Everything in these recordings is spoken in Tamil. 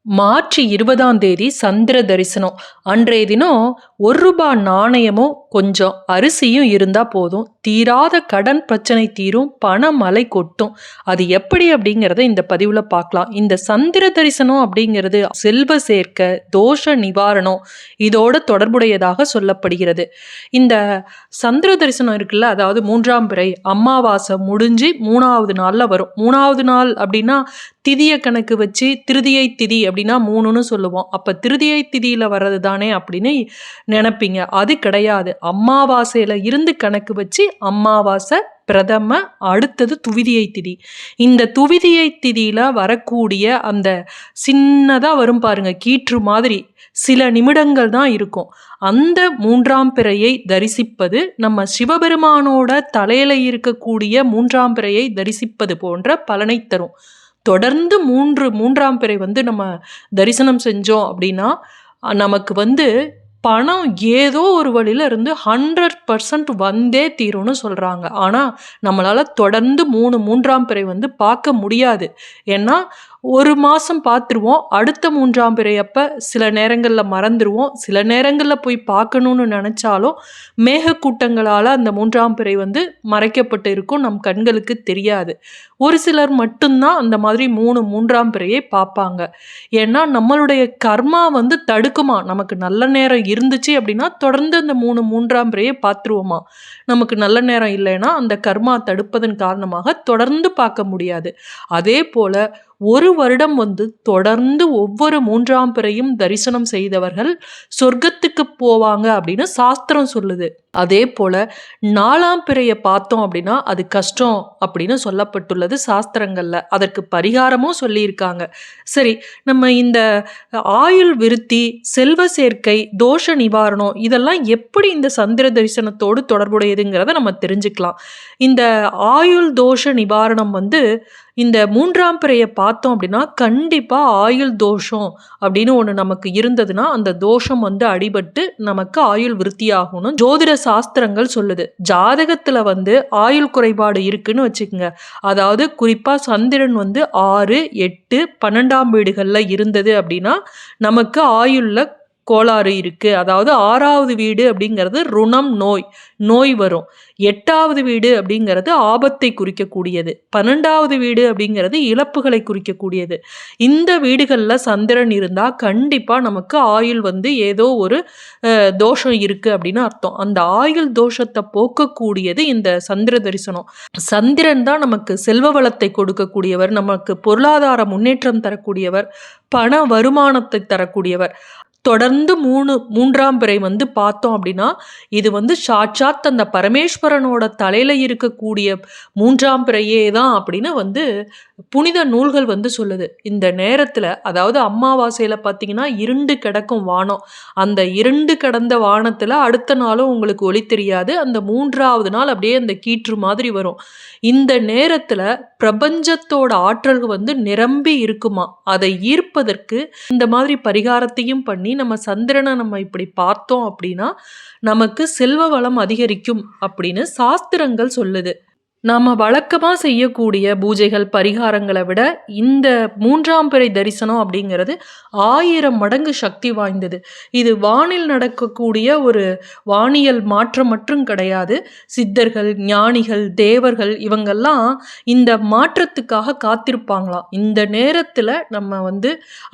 மார்ச் 20ஆம் தேதி சந்திர தரிசனம். அன்றைய தினம் ₹1 நாணயமும் கொஞ்சம் அரிசியும் இருந்தா போதும். தீராத கடன் பிரச்சனை தீரும், பண மழை கொட்டும். அது எப்படி அப்படிங்கிறத இந்த பதிவுல பார்க்கலாம். இந்த சந்திர தரிசனம் அப்படிங்கிறது செல்வ சேர்க்க, தோஷ நிவாரணம் இதோட தொடர்புடையதாக சொல்லப்படுகிறது. இந்த சந்திர தரிசனம் இருக்குல்ல, அதாவது 3ஆம் பிறை அமாவாசை முடிஞ்சு 3வது நாள்ல வரும். 3வது நாள் அப்படின்னா திதியை கணக்கு வச்சு திருதியை திதி அப்படின்னா 3ன்னு சொல்லுவோம். அப்ப திருதியை திதியில வர்றது தானே அப்படின்னு நினைப்பீங்க. அது கிடையாது. அமாவாசையில இருந்து கணக்கு வச்சு அமாவாசை, பிரதம, அடுத்தது துவிதியை திதி. இந்த துவிதியை திதியில வரக்கூடிய அந்த சின்னதா வரும் பாருங்க, கீற்று மாதிரி சில நிமிடங்கள் தான் இருக்கும். அந்த 3ஆம் பிறையை தரிசிப்பது நம்ம சிவபெருமானோட தலையில இருக்கக்கூடிய 3ஆம் பிறையை தரிசிப்பது போன்ற பலனை தரும். தொடர்ந்து 3ஆம் பிறை நம்ம தரிசனம் செஞ்சோம் அப்படின்னா நமக்கு பணம் ஏதோ ஒரு வழியில இருந்து 100% வந்தே தீரும்னு சொல்றாங்க. ஆனா நம்மளால தொடர்ந்து 3ஆம் பிறை பார்க்க முடியாது. ஏன்னா ஒரு மாசம் பார்த்துருவோம், அடுத்த 3ஆம் பிறை அப்ப சில நேரங்கள்ல மறந்துடுவோம், சில நேரங்கள்ல போய் பார்க்கணும்னு நினைச்சாலும் மேகக்கூட்டங்களால அந்த 3ஆம் பிறை மறைக்கப்பட்டு இருக்கும், நம் கண்களுக்கு தெரியாது. ஒரு சிலர் மட்டும்தான் அந்த மாதிரி 3ஆம் பிறையை பார்ப்பாங்க. ஏன்னா நம்மளுடைய கர்மா தடுக்குமா. நமக்கு நல்ல நேரம் இருந்துச்சு அப்படின்னா தொடர்ந்து அந்த 3ஆம் பிறையை பார்த்துருவோமா. நமக்கு நல்ல நேரம் இல்லைன்னா அந்த கர்மா தடுப்பதன் காரணமாக தொடர்ந்து பார்க்க முடியாது. அதே போல ஒரு வருடம் தொடர்ந்து ஒவ்வொரு 3ஆம் பிறையும் தரிசனம் செய்தவர்கள் சொர்க்கத்துக்கு போவாங்க அப்படின்னு சாஸ்திரம் சொல்லுது. அதே போல 4ஆம் பிறையை பார்த்தோம் அப்படின்னா அது கஷ்டம் அப்படின்னு சொல்லப்பட்டுள்ளது சாஸ்திரங்கள்ல. அதற்கு பரிகாரமும் சொல்லியிருக்காங்க. சரி, நம்ம இந்த ஆயுள் விருத்தி, செல்வ சேர்க்கை, தோஷ நிவாரணம் இதெல்லாம் எப்படி இந்த சந்திர தரிசனத்தோடு தொடர்புடையதுங்கிறத நம்ம தெரிஞ்சுக்கலாம். இந்த ஆயுள் தோஷ நிவாரணம் இந்த 3ஆம் பிறையை பார்த்தோம் அப்படின்னா கண்டிப்பா ஆயுள் தோஷம் அப்படின்னு ஒன்று நமக்கு இருந்ததுன்னா அந்த தோஷம் அடிபட்டு நமக்கு ஆயுள் விருத்தி ஆகணும் ஜோதிட சாஸ்திரங்கள் சொல்லுது. ஜாதகத்துல ஆயுள் குறைபாடு இருக்குன்னு வச்சுக்கோங்க. அதாவது குறிப்பா சந்திரன் 6, 8, 12ஆம் வீடுகள்ல இருந்தது அப்படின்னா நமக்கு ஆயுள்ல கோளாறு இருக்கு. அதாவது 6வது வீடு அப்படிங்கிறது ருணம், நோய் வரும். 8வது வீடு அப்படிங்கிறது ஆபத்தை குறிக்கக்கூடியது. 12வது வீடு அப்படிங்கிறது இழப்புகளை குறிக்கக்கூடியது. இந்த வீடுகளில் சந்திரன் இருந்தால் கண்டிப்பாக நமக்கு ஆயுள் ஏதோ ஒரு தோஷம் இருக்கு அப்படின்னு அர்த்தம். அந்த ஆயுள் தோஷத்தை போக்கக்கூடியது இந்த சந்திர தரிசனம். சந்திரன் தான் நமக்கு செல்வ வளத்தை கொடுக்கக்கூடியவர், நமக்கு பொருளாதார முன்னேற்றம் தரக்கூடியவர், பண வருமானத்தை தரக்கூடியவர். தொடர்ந்து 3ஆம் பிறை பார்த்தோம் அப்படின்னா இது சாட்சாத் அந்த பரமேஸ்வரனோட தலையில இருக்கக்கூடிய 3ஆம் பிறையே தான் அப்படின்னு புனித நூல்கள் சொல்லுது. இந்த நேரத்துல அதாவது அமாவாசையில பார்த்தீங்கன்னா இருண்டு கிடக்கும் வானம். அந்த இருண்டு கடந்த வானத்துல அடுத்த நாளும் உங்களுக்கு ஒளி தெரியாது. அந்த 3ஆவது நாள் அப்படியே அந்த கீற்று மாதிரி வரும். இந்த நேரத்துல பிரபஞ்சத்தோட ஆற்றல்கள் நிரம்பி இருக்குமா. அதை ஈர்ப்பதற்கு இந்த மாதிரி பரிகாரத்தையும் பண்ணி நம்ம சந்திரனை நம்ம இப்படி பார்த்தோம் அப்படின்னா நமக்கு செல்வ வளம் அதிகரிக்கும் அப்படின்னு சாஸ்திரங்கள் சொல்லுது. நாம வழக்கமா செய்யக்கூடிய பூஜைகள், பரிகாரங்களை விட இந்த 3ஆம் பிறை தரிசனம் அப்படிங்கிறது 1000 மடங்கு சக்தி வாய்ந்தது. இது வானில் நடக்கக்கூடிய ஒரு வானியல் மாற்றம் மட்டும் கிடையாது. சித்தர்கள், ஞானிகள், தேவர்கள் இவங்கெல்லாம் இந்த மாற்றத்துக்காக காத்திருப்பாங்களாம். இந்த நேரத்துல நம்ம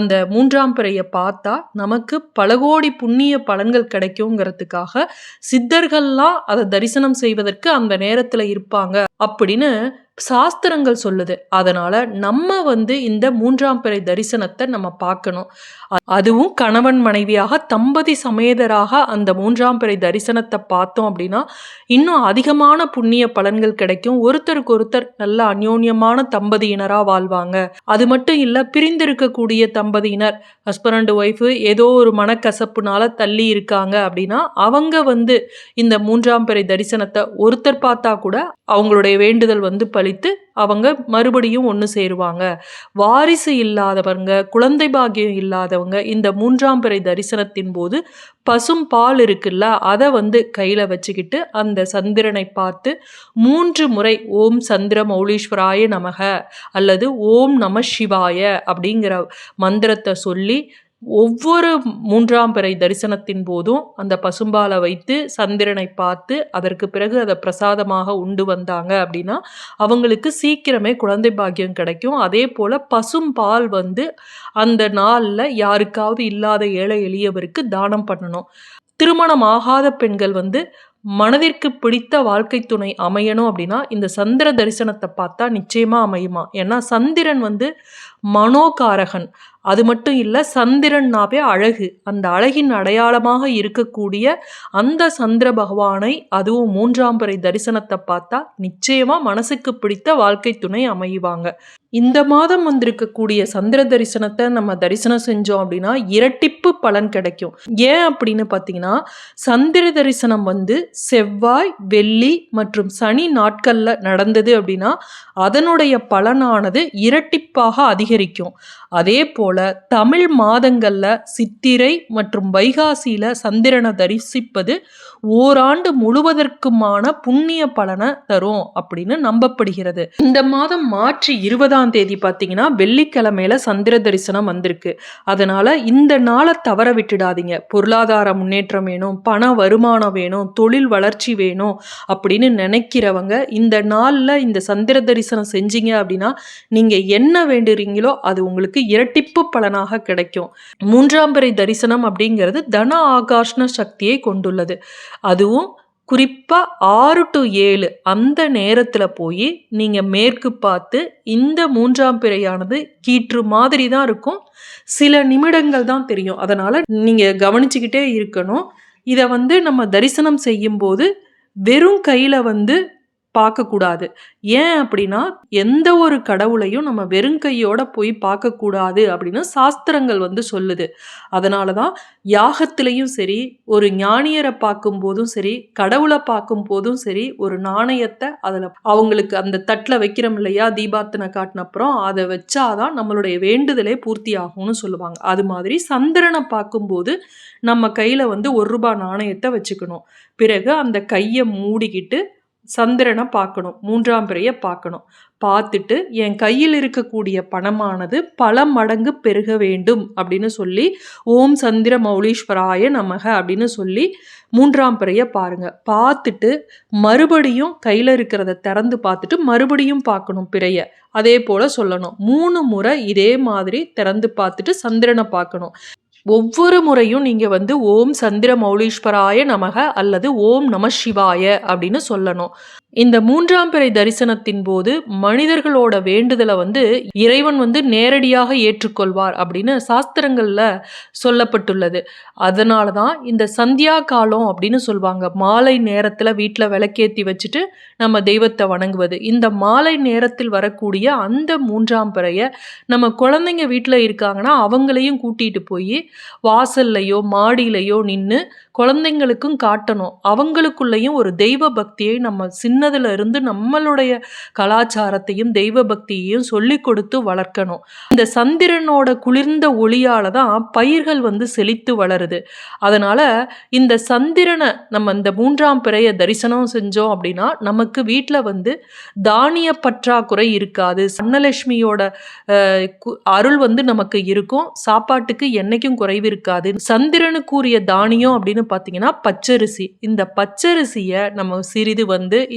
அந்த 3ஆம் பிறையை பார்த்தா நமக்கு பல கோடி புண்ணிய பலன்கள் கிடைக்குங்கிறதுக்காக சித்தர்கள்லாம் அதை தரிசனம் செய்வதற்கு அந்த நேரத்துல இருப்பாங்க அப்படின்னு சாஸ்திரங்கள் சொல்லுது. அதனால நம்ம இந்த 3ஆம் பிறை தரிசனத்தை நம்ம பார்க்கணும். அதுவும் கணவன் மனைவியாக தம்பதி சமேதராக அந்த 3ஆம் பிறை தரிசனத்தை பார்த்தோம் அப்படின்னா இன்னும் அதிகமான புண்ணிய பலன்கள் கிடைக்கும். ஒருத்தருக்கு ஒருத்தர் நல்ல அந்யோன்யமான தம்பதியினரா வாழ்வாங்க. அது மட்டும் இல்ல, பிரிந்திருக்கக்கூடிய தம்பதியினர், ஹஸ்பண்ட் அண்ட் ஒய்ஃப் ஏதோ ஒரு மனக்கசப்புனால தள்ளி இருக்காங்க அப்படின்னா அவங்க இந்த 3ஆம் பிறை தரிசனத்தை ஒருத்தர் பார்த்தா கூட அவங்களுடைய வேண்டுதல் கழித்து அவங்க மறுபடியும் ஒன்று சேருவாங்க. வாரிசு இல்லாதவங்க, குழந்தை பாக்கியம் இல்லாதவங்க இந்த 3ஆம் பிறை தரிசனத்தின் போது பசும் பால் இருக்குல்ல, அதை கையில் வச்சுக்கிட்டு அந்த சந்திரனை பார்த்து 3 முறை ஓம் சந்திர மௌலீஸ்வராய நமக அல்லது ஓம் நம சிவாய அப்படிங்கிற மந்திரத்தை சொல்லி ஒவ்வொரு 3ஆம் பிறை தரிசனத்தின் போதும் அந்த பசும்பாலை வைத்து சந்திரனை பார்த்து அதற்கு பிறகு அதை பிரசாதமாக உண்டு வந்தாங்க அப்படின்னா அவங்களுக்கு சீக்கிரமே குழந்தை பாக்கியம் கிடைக்கும். அதே போல் பசும்பால் அந்த நாளில் யாருக்காவது இல்லாத ஏழை எளியவருக்கு தானம் பண்ணணும். திருமணம் ஆகாத பெண்கள் மனதிற்கு பிடித்த வாழ்க்கை துணை அமையணும் அப்படின்னா இந்த சந்திர தரிசனத்தை பார்த்தா நிச்சயமா அமையுமா. ஏன்னா சந்திரன் மனோகாரகன். அது மட்டும் இல்லை, சந்திரன்னாவே அழகு. அந்த அழகின் அடையாளமாக இருக்கக்கூடிய அந்த சந்திர பகவானை அதுவும் 3ஆம் பிறை தரிசனத்தை பார்த்தா நிச்சயமா மனசுக்கு பிடித்த வாழ்க்கை துணை அமையுவாங்க. இந்த மாதம் வந்திருக்கக்கூடிய சந்திர தரிசனத்தை நம்ம தரிசனம் செஞ்சோம் அப்படின்னா இரட்டிப்பு பலன் கிடைக்கும். ஏன் அப்படின்னு பார்த்தீங்கன்னா சந்திர தரிசனம் செவ்வாய், வெள்ளி மற்றும் சனி நாட்கள்ல நடந்தது அப்படின்னா அதனுடைய பலனானது இரட்டிப்பாக அதிகரிக்கும். அதே போல தமிழ் மாதங்கள்ல சித்திரை மற்றும் வைகாசியில சந்திரனை தரிசிப்பது ஓராண்டு முழுவதற்குமான புண்ணிய பலனை தரும் அப்படின்னு நம்பப்படுகிறது. இந்த மாதம் மார்ச் 20ஆம் தேதி பார்த்தீங்கன்னா வெள்ளிக்கிழமையில சந்திர தரிசனம் வந்திருக்கு. அதனால இந்த நாளை தவற விட்டுடாதீங்க. பொருளாதார முன்னேற்றம் வேணும், பண வருமானம் வேணும், தொழில் வளர்ச்சி வேணும் அப்படின்னு நினைக்கிறவங்க இந்த நாளில் இந்த சந்திர தரிசனம் செஞ்சீங்க அப்படின்னா நீங்க என்ன வேண்டுறீங்களோ அது உங்களுக்கு இரட்டிப்பு பலனாக கிடைக்கும். 3ஆம் பிறை தரிசனம் அப்படிங்கிறது தன ஆகர்ஷண சக்தியை கொண்டுள்ளது. அதுவும் குறிப்பா 6 to 7 அந்த நேரத்துல போய் நீங்க மேற்கு பார்த்து இந்த 3ஆம் பிறையானது கீற்று மாதிரி தான் இருக்கும். சில நிமிடங்கள் தான் தெரியும். அதனால நீங்க கவனிச்சுக்கிட்டே இருக்கணும். இதை நம்ம தரிசனம் செய்யும் போது வெறும் கையில பார்க்கக்கூடாது. ஏன் அப்படின்னா எந்த ஒரு கடவுளையும் நம்ம வெறும் கையோட போய் பார்க்கக்கூடாது அப்படின்னு சாஸ்திரங்கள் சொல்லுது. அதனால தான் யாகத்திலையும் சரி, ஒரு ஞானியரை பார்க்கும் போதும் சரி, கடவுளை பார்க்கும் போதும் சரி, ஒரு நாணயத்தை அதில் அவங்களுக்கு அந்த தட்டில் வைக்கிறோம் இல்லையா, தீபார்த்தனை காட்டின அப்புறம் அதை வச்சாதான் நம்மளுடைய வேண்டுதலே பூர்த்தி ஆகும்னு சொல்லுவாங்க. அது மாதிரி சந்திரனை பார்க்கும்போது நம்ம கையில் 1 ரூபாய் நாணயத்தை வச்சுக்கணும். பிறகு அந்த கையை மூடிக்கிட்டு சந்திரனை பார்க்கணும், 3ஆம் பிறையை பார்க்கணும். பார்த்துட்டு என் கையில் இருக்கக்கூடிய பணமானது பல மடங்கு பெருக வேண்டும் அப்படின்னு சொல்லி ஓம் சந்திர மௌலீஸ்வராய நமக அப்படின்னு சொல்லி 3ஆம் பிறையை பாருங்க. பார்த்துட்டு மறுபடியும் கையில் இருக்கிறத திறந்து பார்த்துட்டு மறுபடியும் பார்க்கணும் பிறையை. அதே போல சொல்லணும். 3 முறை இதே மாதிரி திறந்து பார்த்துட்டு சந்திரனை பார்க்கணும். ஒவ்வொரு முறையும் நீங்க ஓம் சந்திர மௌலீஸ்வராய நமக அல்லது ஓம் நம சிவாய அப்படின்னு சொல்லணும். இந்த 3ஆம் பிறை தரிசனத்தின் போது மனிதர்களோட வேண்டுதலை இறைவன் நேரடியாக ஏற்றுக்கொள்வார் அப்படின்னு சாஸ்திரங்கள்ல சொல்லப்பட்டுள்ளது. அதனால தான் இந்த சந்தியா காலம் அப்படின்னு சொல்லுவாங்க. மாலை நேரத்துல வீட்டில் விளக்கேற்றி வச்சுட்டு நம்ம தெய்வத்தை வணங்குவது. இந்த மாலை நேரத்தில் வரக்கூடிய அந்த 3ஆம் பிறையை நம்ம குழந்தைங்க வீட்டில் இருக்காங்கன்னா அவங்களையும் கூட்டிட்டு போய் வாசல்லையோ மாடியிலையோ நின்று குழந்தைங்களுக்கும் காட்டணும். அவங்களுக்குள்ளேயும் ஒரு தெய்வ பக்தியை நம்ம சின்னதுல இருந்து நம்மளுடைய கலாச்சாரத்தையும் தெய்வ பக்தியையும் சொல்லி கொடுத்து வளர்க்கணும். இந்த சந்திரனோட குளிர்ந்த ஒளியால தான் பயிர்கள் செழித்து வளருது. அதனால இந்த சந்திரனை நம்ம இந்த 3ஆம் பிறையை தரிசனம் செஞ்சோம் அப்படின்னா நமக்கு வீட்டில் தானிய பற்றாக்குறை இருக்காது. அன்னலட்சுமியோட அருள் நமக்கு இருக்கும். சாப்பாட்டுக்கு என்னைக்கும் குறைவு இருக்காது. சந்திரனுக்குரிய தானியம் அப்படின்னு பார்த்தீங்கன்னா பச்சரிசி. இந்த பச்சரிசியை நம்ம சிறிது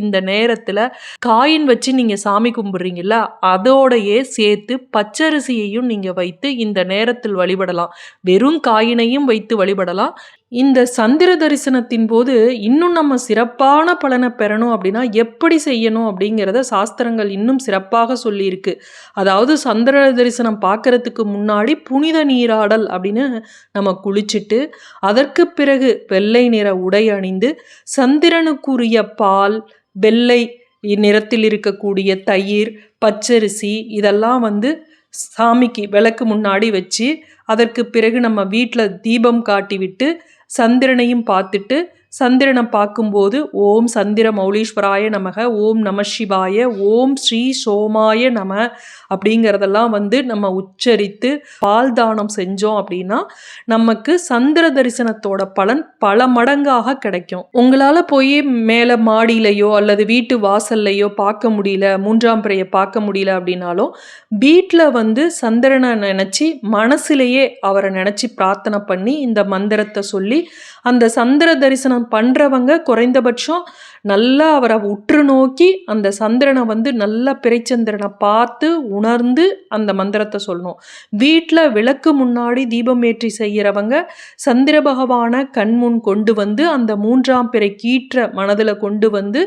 இந்த நேரத்தில் காயின் வச்சு நீங்க சாமி கும்பிடுறீங்களா, அதோடையே சேர்த்து பச்சரிசியையும் நீங்க வைத்து இந்த நேரத்தில் வழிபடலாம். வெறும் காயினையும் வைத்து வழிபடலாம். இந்த சந்திர தரிசனத்தின் போது இன்னும் நம்ம சிறப்பான பலனை பெறணும் அப்படின்னா எப்படி செய்யணும் அப்படிங்கிறத சாஸ்திரங்கள் இன்னும் சிறப்பாக சொல்லியிருக்கு. அதாவது சந்திர தரிசனம் பார்க்கறதுக்கு முன்னாடி புனித நீராடல் அப்படின்னு நம்ம குளிச்சுட்டு அதற்கு பிறகு வெள்ளை நிற உடை அணிந்து சந்திரனுக்குரிய பால், வெள்ளை நிறத்தில் இருக்கக்கூடிய தயிர், பச்சரிசி இதெல்லாம் சாமிக்கு விளக்கு முன்னாடி வச்சு அதற்கு பிறகு நம்ம வீட்டில் தீபம் காட்டி விட்டு சந்திரனையும் பார்த்துட்டு சந்திரனை பார்க்கும்போது ஓம் சந்திர மௌலீஸ்வராய நமக, ஓம் நம சிவாய, ஓம் ஸ்ரீ சோமாய நம அப்படிங்கிறதெல்லாம் வந்து நம்ம உச்சரித்து பால் தானம் செஞ்சோம் அப்படின்னா நமக்கு சந்திர தரிசனத்தோட பலன் பல மடங்காக கிடைக்கும். உங்களால் போய் மேலே மாடியிலையோ அல்லது வீட்டு வாசல்லையோ பார்க்க முடியல, மூன்றாம் பிறையை பார்க்க முடியல அப்படின்னாலும் வீட்டில் வந்து சந்திரனை நினச்சி மனசுலேயே அவரை நினச்சி பிரார்த்தனை பண்ணி இந்த மந்திரத்தை சொல்லி அந்த சந்திர தரிசனம் பண்ணுறவங்க குறைந்தபட்சம் நல்லா அவரை உற்று நோக்கி அந்த சந்திரனை வந்து நல்லா பிறைச்சந்திரனை பார்த்து உணர்ந்து அந்த மந்திரத்தை சொல்லணும். வீட்டில் விளக்கு முன்னாடி தீபம் ஏற்றி செய்கிறவங்க சந்திர பகவானை கண்முன் கொண்டு வந்து அந்த மூன்றாம் பிறை கீற்ற மனதில் கொண்டு வந்து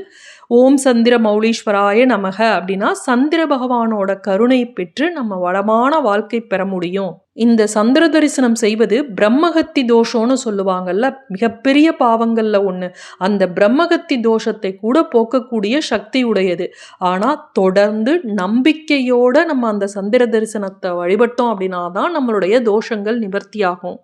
ஓம் சந்திர மௌலீஸ்வராய நமக அப்படின்னா சந்திர பகவானோட கருணை பெற்று நம்ம வளமான வாழ்க்கை பெற முடியும். இந்த சந்திர தரிசனம் செய்வது பிரம்மகத்தி தோஷம்னு சொல்லுவாங்கல்ல, மிகப்பெரிய பாவங்கள்ல ஒன்று. அந்த பிரம்மகத்தி தோஷத்தை கூட போக்கக்கூடிய சக்தி உடையது. ஆனால் தொடர்ந்து நம்பிக்கையோட நம்ம அந்த சந்திர தரிசனத்தை வழிபட்டோம் அப்படின்னா தான் நம்மளுடைய தோஷங்கள் நிவர்த்தியாகும்.